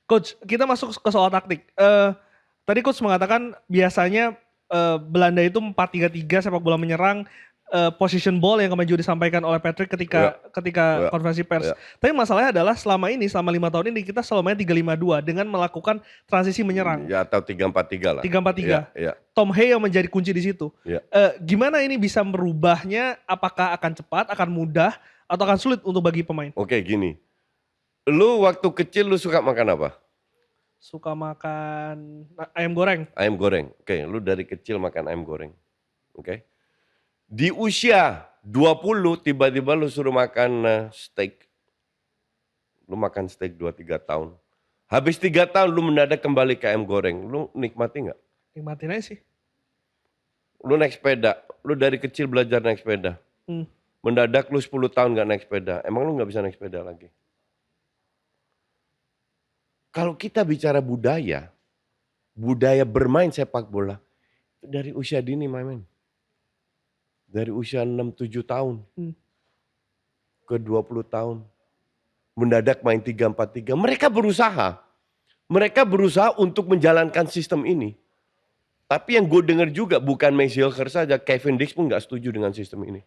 Coach, kita masuk ke soal taktik. Tadi Coach mengatakan biasanya Belanda itu 4-3-3 sepak bola menyerang, position ball yang kemarin juga disampaikan oleh Patrick Ya, ketika ya, konferensi pers. ya. Tapi masalahnya adalah selama 5 tahun ini kita selalu main 3-5-2 dengan melakukan transisi menyerang. Ya atau 3-4-3 lah. 3-4-3. Ya. Tom Hay yang menjadi kunci di situ. Ya. Gimana ini bisa merubahnya? Apakah akan cepat, akan mudah, atau akan sulit untuk bagi pemain? Oke, gini. Lu waktu kecil lu suka makan apa? Suka makan ayam goreng. Ayam goreng. Oke, lu dari kecil makan ayam goreng. Oke. Di usia 20 tiba-tiba lu suruh makan steak. Lu makan steak 2-3 tahun. Habis 3 tahun lu mendadak kembali ke ayam goreng. Lu nikmati nggak? Nikmatin aja sih. Lu naik sepeda. Lu dari kecil belajar naik sepeda. Mendadak lu 10 tahun nggak naik sepeda. Emang lu nggak bisa naik sepeda lagi? Kalau kita bicara budaya bermain sepak bola, dari usia dini main. Dari usia 6-7 tahun ke 20 tahun. Mendadak main 3-4-3. Mereka berusaha untuk menjalankan sistem ini. Tapi yang gue dengar juga bukan Messi saja, Kevin Dix pun gak setuju dengan sistem ini.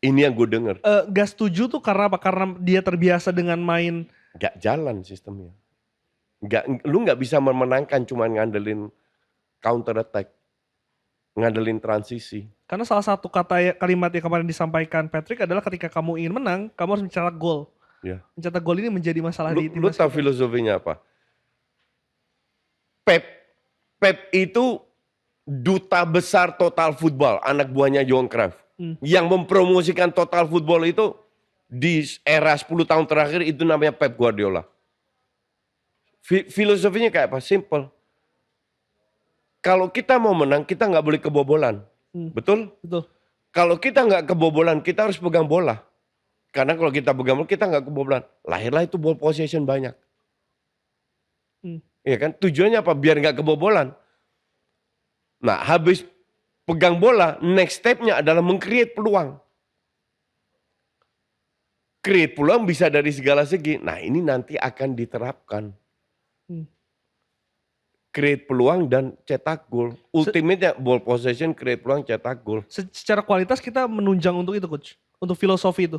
Ini yang gue dengar. Gak setuju tuh karena apa? Karena dia terbiasa dengan main. Gak jalan sistemnya. Lu gak bisa memenangkan cuma ngandelin counter attack. Ngandelin transisi. Karena salah satu kalimat yang kemarin disampaikan Patrick adalah ketika kamu ingin menang, kamu harus mencetak gol. Ya. Mencetak gol ini menjadi masalah di Lu timnas. tahu filosofinya apa? Pep itu duta besar total football, anak buahnya Johan Cruyff. Yang mempromosikan total football itu di era 10 tahun terakhir itu namanya Pep Guardiola. Filosofinya kayak apa? Simple. Kalau kita mau menang, kita nggak boleh kebobolan. Betul? Betul. Kalau kita nggak kebobolan, kita harus pegang bola. Karena kalau kita pegang bola, kita nggak kebobolan. Lahirlah itu ball possession banyak. Iya kan? Tujuannya apa? Biar nggak kebobolan. Nah, habis pegang bola, next step-nya adalah meng-create peluang. Create peluang bisa dari segala segi. Nah, ini nanti akan diterapkan. Create peluang dan cetak gol. Ultimate-nya ball possession, create peluang, cetak gol. Secara kualitas kita menunjang untuk itu, Coach. Untuk filosofi itu.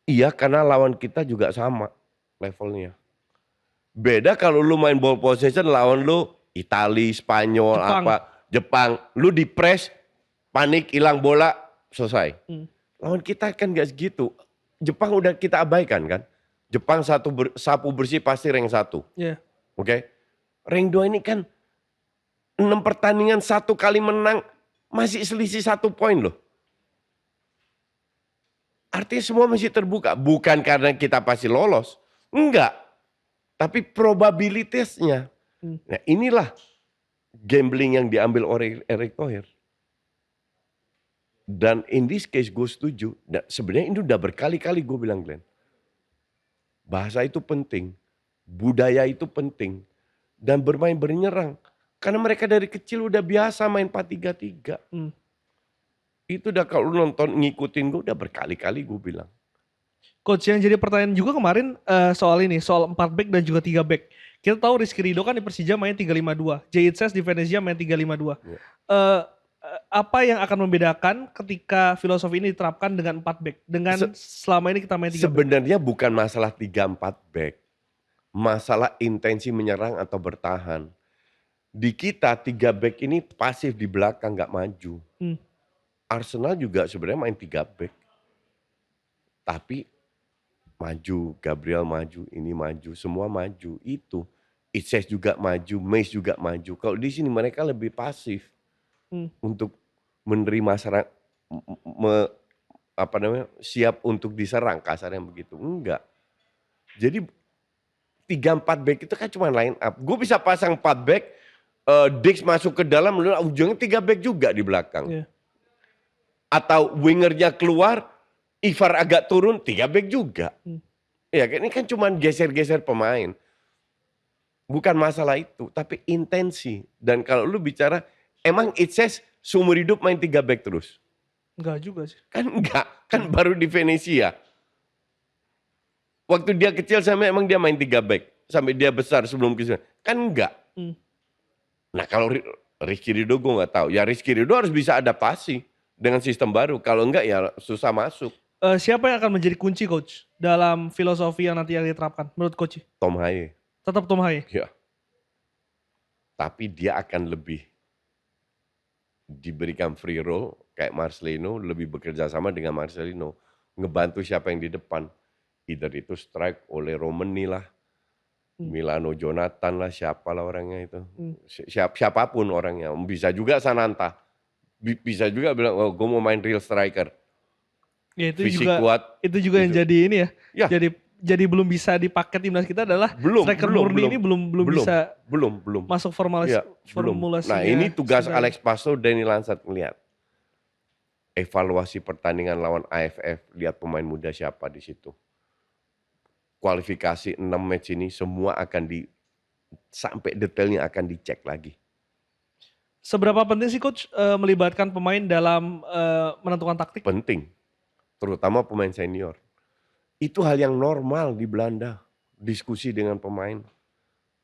Iya, karena lawan kita juga sama levelnya. Beda kalau lu main ball possession, lawan lu Itali, Spanyol, Jepang. Lu di press, panik, hilang bola, selesai. Lawan kita kan gak segitu. Jepang udah kita abaikan kan. Jepang sapu bersih pasti rank 1. Yeah. Oke. Rank 2 ini kan 6 pertandingan 1 kali menang, masih selisih 1 poin loh. Artinya semua masih terbuka. Bukan karena kita pasti lolos. Enggak. Tapi probabilitasnya. Nah, inilah gambling yang diambil oleh Erick Thohir. Dan in this case gue setuju. Nah, sebenarnya ini udah berkali-kali gue bilang, Glenn. Bahasa itu penting. Budaya itu penting. Dan bermain bernyerang. Karena mereka dari kecil udah biasa main 4-3-3. Itu udah kalau nonton ngikutin gue udah berkali-kali gue bilang. Coach, yang jadi pertanyaan juga kemarin soal 4 back dan juga 3 back. Kita tahu Rizky Ridho kan di Persija main 3-5-2. Jayit Ses di Venezia main 3-5-2. Apa yang akan membedakan ketika filosofi ini diterapkan dengan 4 back? Dengan selama ini kita main 3 back? Sebenarnya bukan masalah 3-4 back. Masalah intensi menyerang atau bertahan. Di kita 3 back ini pasif di belakang gak maju. Arsenal juga sebenarnya main 3 back. Tapi maju, Gabriel maju, ini maju, semua maju. Itu Itses juga maju, Mace juga maju. Kalau di sini mereka lebih pasif untuk menerima serang, siap untuk diserang, kasarnya begitu. Enggak. Jadi 3-4 back itu kan cuma line up. Gue bisa pasang 4 back, Dix masuk ke dalam, ujungnya 3 back juga di belakang. Yeah. Atau wingernya keluar, Ivar agak turun, 3 back juga. Ya, ini kan cuma geser-geser pemain. Bukan masalah itu, tapi intensi. Dan kalau lu bicara, emang Itses seumur hidup main 3 back terus? Enggak juga sih. Kan enggak, kan baru di Venezia. Waktu dia kecil sama emang dia main 3 back. sampai dia besar sebelum ke kan enggak. Nah kalau Rizky Ridho gue nggak tahu. Ya Rizky Ridho harus bisa adaptasi dengan sistem baru. Kalau enggak ya susah masuk. Siapa yang akan menjadi kunci coach dalam filosofi yang nanti yang diterapkan menurut coach? Tom Haye. Tetap Tom Haye. Ya. Tapi dia akan lebih diberikan free roll kayak Marcelino, lebih bekerja sama dengan Marcelino, ngebantu siapa yang di depan. Either itu strike oleh Romani lah, Milano Jonathan lah, siapalah orangnya itu. Siapapun orangnya, bisa juga Sananta. Bisa juga bilang, oh, gue mau main real striker. Ya, itu Fisik juga kuat. Itu juga yang jadi ini ya. Ya. Jadi belum bisa dipakai timnas kita adalah striker murni ini belum bisa masuk Ya, formulasi. Nah ini tugas Alex Pasto, Danny Lansat ngelihat. Evaluasi pertandingan lawan AFF, lihat pemain muda siapa di situ. Kualifikasi 6 match ini semua akan sampai detailnya akan dicek lagi. Seberapa penting sih coach melibatkan pemain dalam menentukan taktik? Penting, terutama pemain senior. Itu hal yang normal di Belanda, diskusi dengan pemain.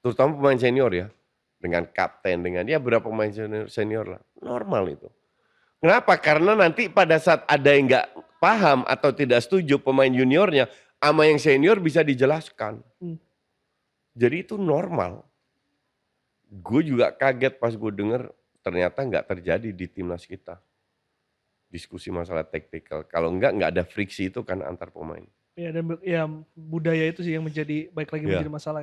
Terutama pemain senior ya, dengan kapten, dengan ya berapa pemain senior lah. Normal itu. Kenapa? Karena nanti pada saat ada yang nggak paham atau tidak setuju pemain juniornya, sama yang senior bisa dijelaskan. Jadi itu normal. Gue juga kaget pas gue denger ternyata nggak terjadi di timnas kita. Diskusi masalah taktikal. Kalau nggak ada friksi itu kan antar pemain. Ya, dan ya budaya itu sih yang menjadi menjadi masalah ya.